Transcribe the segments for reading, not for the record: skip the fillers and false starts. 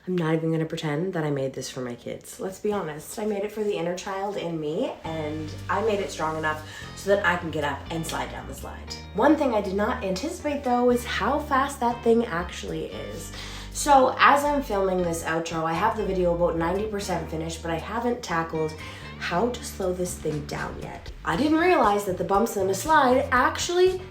I'm not even gonna pretend that I made this for my kids. Let's be honest, I made it for the inner child in me, and I made it strong enough so that I can get up and slide down the slide. One thing I did not anticipate though is how fast that thing actually is. So as I'm filming this outro, I have the video about 90% finished, but I haven't tackled how to slow this thing down yet. I didn't realize that the bumps in a slide actually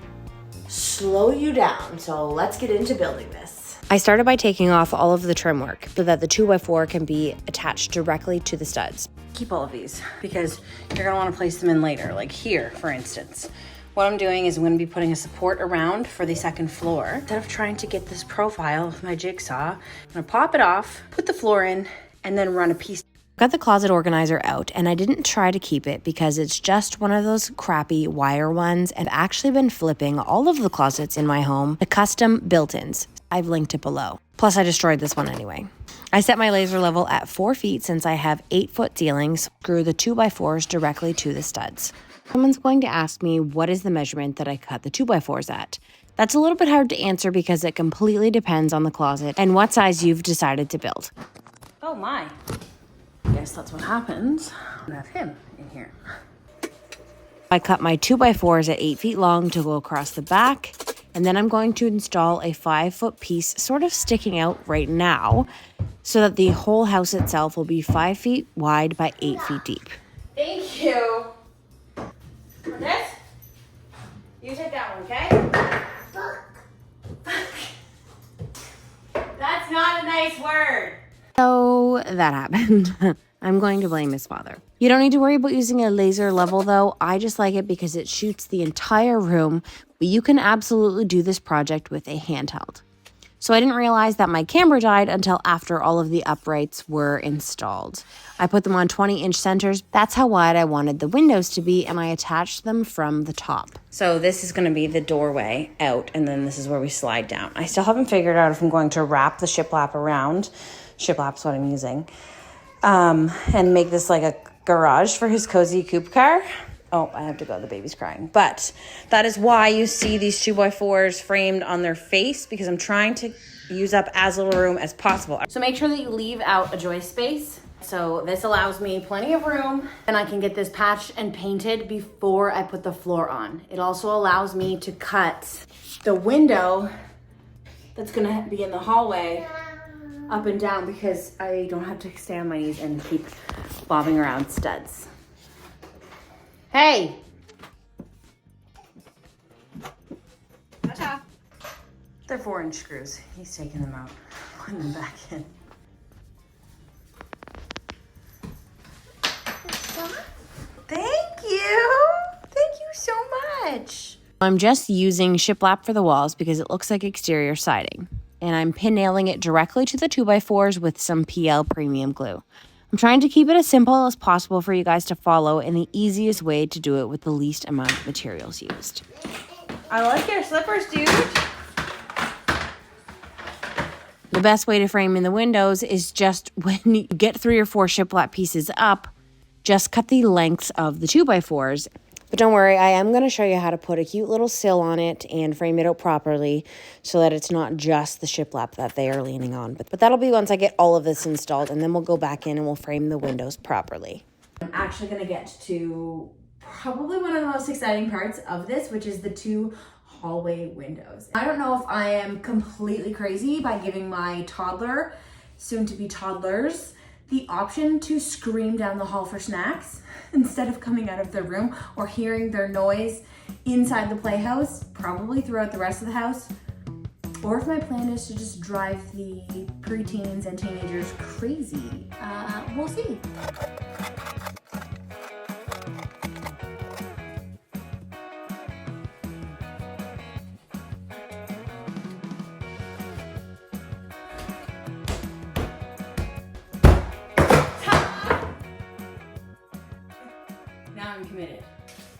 slow you down. So let's get into building this. I started by taking off all of the trim work so that the 2x4 can be attached directly to the studs. Keep all of these because you're gonna wanna place them in later, like here, for instance. What I'm doing is I'm gonna be putting a support around for the second floor. Instead of trying to get this profile with my jigsaw, I'm gonna pop it off, put the floor in, and then run a piece. Got the closet organizer out, and I didn't try to keep it because it's just one of those crappy wire ones, and I've actually been flipping all of the closets in my home to custom built-ins. I've linked it below. Plus I destroyed this one anyway. I set my laser level at 4 feet since I have 8-foot ceilings. Screw the 2x4s directly to the studs. Someone's going to ask me what is the measurement that I cut the 2x4s at. That's a little bit hard to answer because it completely depends on the closet and what size you've decided to build. Oh my. I guess that's what happens. I have him in here. I cut my 2x4s at 8 feet long to go across the back, and then I'm going to install a 5-foot piece sort of sticking out right now so that the whole house itself will be 5 feet wide by 8 feet deep. Thank you. For this? You take that one, okay? That's not a nice word. So that happened. I'm going to blame his father. You don't need to worry about using a laser level though. I just like it because it shoots the entire room, but you can absolutely do this project with a handheld. So I didn't realize that my camera died until after all of the uprights were installed. I put them on 20-inch centers. That's how wide I wanted the windows to be, and I attached them from the top. So this is gonna be the doorway out, and then this is where we slide down. I still haven't figured out if I'm going to wrap the shiplap around. Shiplap's what I'm using. And make this like a garage for his cozy coupe car. Oh, I have to go, the baby's crying. But that is why you see these 2x4s framed on their face, because I'm trying to use up as little room as possible. So make sure that you leave out a joist space. So this allows me plenty of room, and I can get this patched and painted before I put the floor on. It also allows me to cut the window that's gonna be in the hallway up and down because I don't have to stay on my knees and keep bobbing around studs. Hey! Ta-ta. They're 4-inch screws. He's taking them out, putting them back in. Thank you! Thank you so much! I'm just using shiplap for the walls because it looks like exterior siding. And I'm pin nailing it directly to the 2x4s with some PL premium glue. I'm trying to keep it as simple as possible for you guys to follow and the easiest way to do it with the least amount of materials used. I like your slippers, dude. The best way to frame in the windows is just when you get 3 or 4 shiplap pieces up, just cut the lengths of the 2x4s. But don't worry, I am going to show you how to put a cute little sill on it and frame it out properly so that it's not just the shiplap that they are leaning on. But that'll be once I get all of this installed, and then we'll go back in and we'll frame the windows properly. I'm actually going to get to probably one of the most exciting parts of this, which is the 2 hallway windows. I don't know if I am completely crazy by giving my toddler, soon to be toddlers, the option to scream down the hall for snacks instead of coming out of their room or hearing their noise inside the playhouse, probably throughout the rest of the house. Or if my plan is to just drive the preteens and teenagers crazy, we'll see. I'm committed.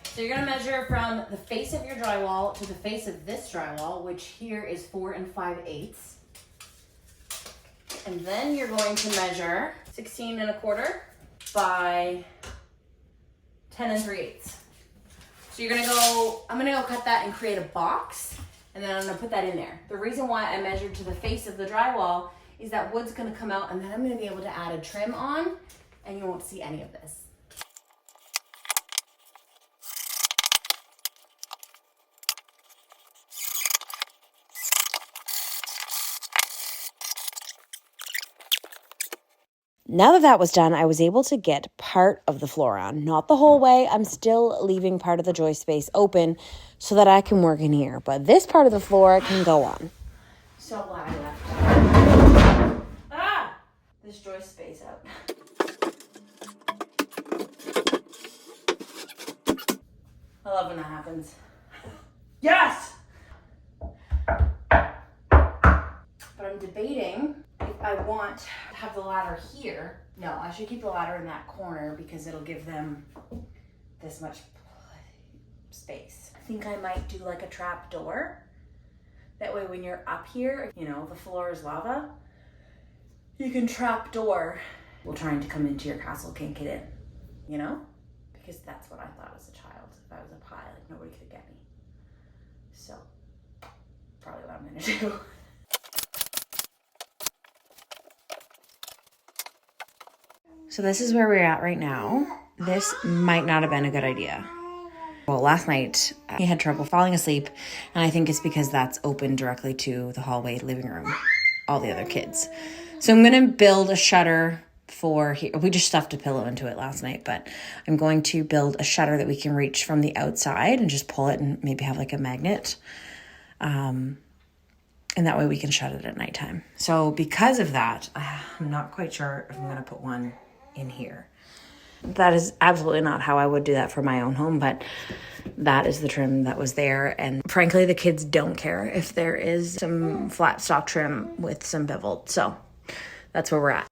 So you're gonna measure from the face of your drywall to the face of this drywall, which here is 4 5/8. And then you're going to measure 16 1/4 by 10 3/8. So you're gonna go, I'm gonna go cut that and create a box, and then I'm gonna put that in there. The reason why I measured to the face of the drywall is that wood's gonna come out, and then I'm gonna be able to add a trim on, and you won't see any of this. Now that was done, I was able to get part of the floor on. Not the whole way. I'm still leaving part of the joist space open so that I can work in here. But this part of the floor can go on. So glad I left this joist space out. I love when that happens. Yes! But I'm debating if I want to have the ladder here. No, I should keep the ladder in that corner because it'll give them this much space. I think I might do like a trap door. That way when you're up here, you know, the floor is lava, you can trap door. Well, trying to come into your castle can't get in, you know? Because that's what I thought as a child. If I was up high, like nobody could get me. So, probably what I'm gonna do. So this is where we're at right now. This might not have been a good idea. Well, last night he had trouble falling asleep, and I think it's because that's open directly to the hallway living room, all the other kids. So I'm gonna build a shutter for here. We just stuffed a pillow into it last night, but I'm going to build a shutter that we can reach from the outside and just pull it and maybe have like a magnet. And that way we can shut it at nighttime. So because of that, I'm not quite sure if I'm gonna put one in here. That is absolutely not how I would do that for my own home, but that is the trim that was there. And frankly, the kids don't care if there is some flat stock trim with some beveled. So that's where we're at.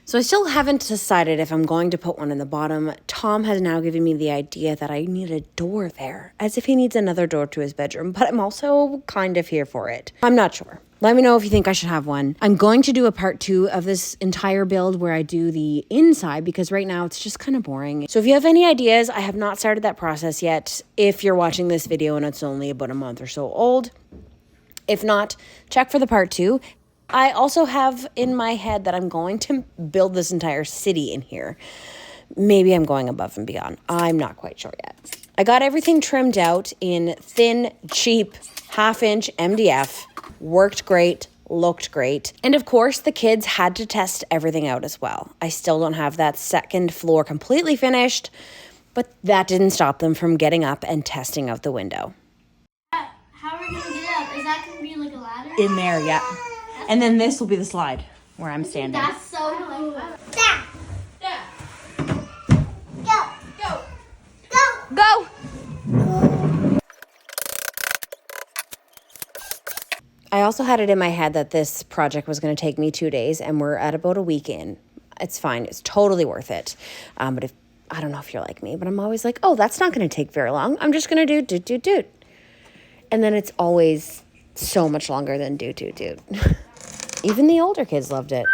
So I still haven't decided if I'm going to put one in the bottom. Tom has now given me the idea that I need a door there, as if he needs another door to his bedroom, but I'm also kind of here for it. I'm not sure. Let me know if you think I should have one. I'm going to do a part 2 of this entire build where I do the inside because right now it's just kind of boring. So if you have any ideas, I have not started that process yet. If you're watching this video and it's only about a month or so old. If not, check for the part 2. I also have in my head that I'm going to build this entire city in here. Maybe I'm going above and beyond. I'm not quite sure yet. I got everything trimmed out in thin, cheap, 1/2-inch MDF. Worked great, looked great. And of course, the kids had to test everything out as well. I still don't have that second floor completely finished, but that didn't stop them from getting up and testing out the window. How are we going to get up? Is that going to be like a ladder? In there, yeah. And then this will be the slide where I'm standing. That's so cool. Dad. Dad. Go. Go. Go. Go! I also had it in my head that this project was going to take me 2 days, and we're at about a week in. It's fine. It's totally worth it. But if I don't know if you're like me, but I'm always like, oh, that's not going to take very long. I'm just going to do. And then it's always so much longer than do. Even the older kids loved it.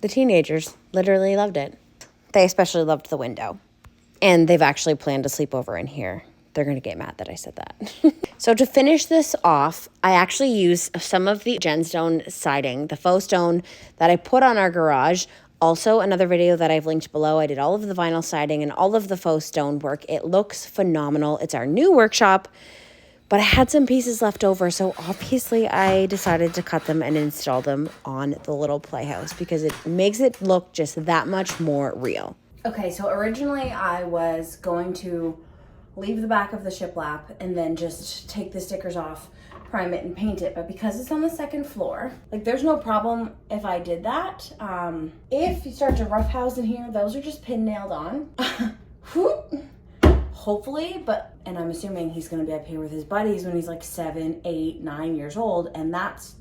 The teenagers literally loved it. They especially loved the window. And they've actually planned to sleep over in here. They're going to get mad that I said that. So to finish this off, I actually used some of the gemstone siding, the faux stone that I put on our garage. Also, another video that I've linked below. I did all of the vinyl siding and all of the faux stone work. It looks phenomenal. It's our new workshop, but I had some pieces left over. So obviously I decided to cut them and install them on the little playhouse because it makes it look just that much more real. Okay, so originally I was going to leave the back of the shiplap and then just take the stickers off, prime it and paint it. But because it's on the second floor, like there's no problem if I did that. If you start to roughhouse in here, those are just pin nailed on. Hopefully, and I'm assuming he's gonna be up here with his buddies when he's like 7, 8, 9 years old. And that's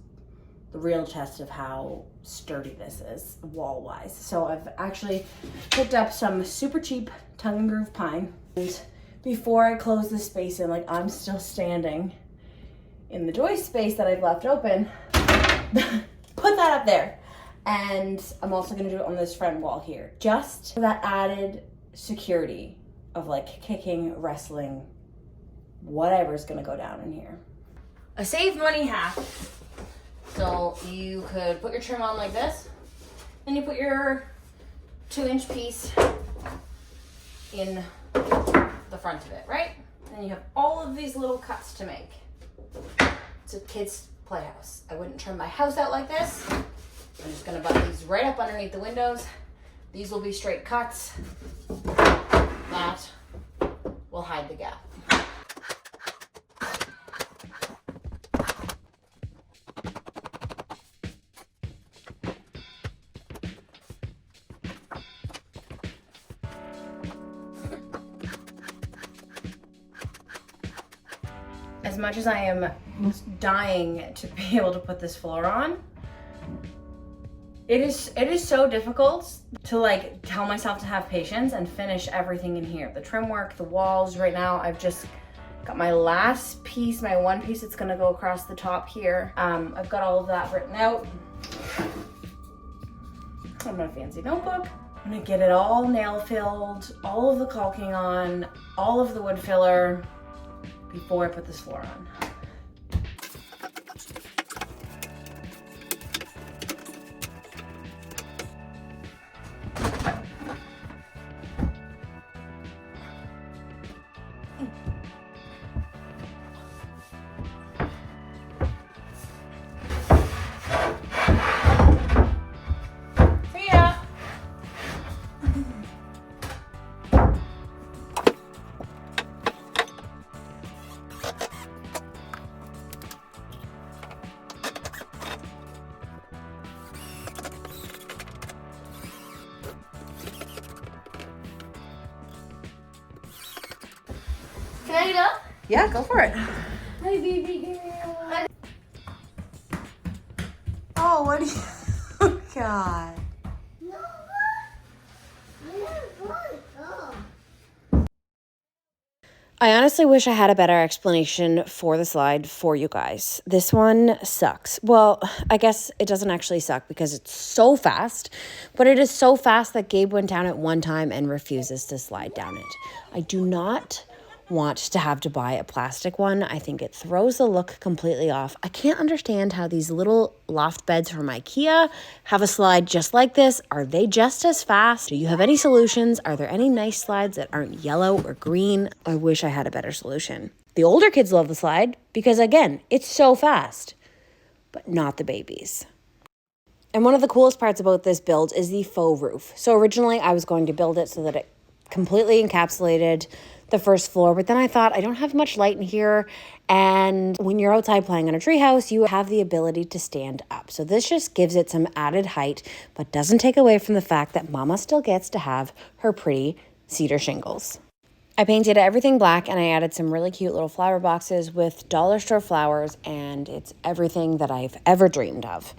the real test of how sturdy this is wall-wise. So I've actually picked up some super cheap tongue and groove pine. And before I close this space in, like I'm still standing in the joist space that I've left open, put that up there. And I'm also gonna do it on this front wall here, just for that added security of like kicking, wrestling whatever's gonna go down in here. A save money hack. So you could put your trim on like this, then you put your 2-inch piece in the front of it, right? And you have all of these little cuts to make. It's a kid's playhouse. I wouldn't trim my house out like this. I'm just gonna butt these right up underneath the windows. These will be straight cuts. That will hide the gap. As much as I am dying to be able to put this floor on, it is so difficult to like tell myself to have patience and finish everything in here. The trim work, the walls. Right now I've just got my last piece, my one piece that's gonna go across the top here. I've got all of that written out. I'm in a fancy notebook. I'm gonna get it all nail filled, all of the caulking on, all of the wood filler before I put this floor on. Can I get up? Yeah, go for it. Hi, baby girl. Oh, what do you, oh God. No, I don't want to go. I honestly wish I had a better explanation for the slide for you guys. This one sucks. Well, I guess it doesn't actually suck because it's so fast, but it is so fast that Gabe went down it one time and refuses to slide down it. I do not want to have to buy a plastic one. I think it throws the look completely off. I can't understand how these little loft beds from IKEA have a slide just like this. Are they just as fast? Do you have any solutions? Are there any nice slides that aren't yellow or green? I wish I had a better solution. The older kids love the slide because, again, it's so fast, but not the babies. And one of the coolest parts about this build is the faux roof. So originally I was going to build it so that it completely encapsulated the first floor, but then I thought I don't have much light in here, and when you're outside playing on a treehouse, you have the ability to stand up. So this just gives it some added height, but doesn't take away from the fact that Mama still gets to have her pretty cedar shingles. I painted everything black and I added some really cute little flower boxes with dollar store flowers, and it's everything that I've ever dreamed of.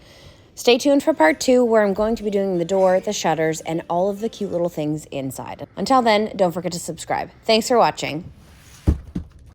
Stay tuned for part 2, where I'm going to be doing the door, the shutters, and all of the cute little things inside. Until then, don't forget to subscribe. Thanks for watching.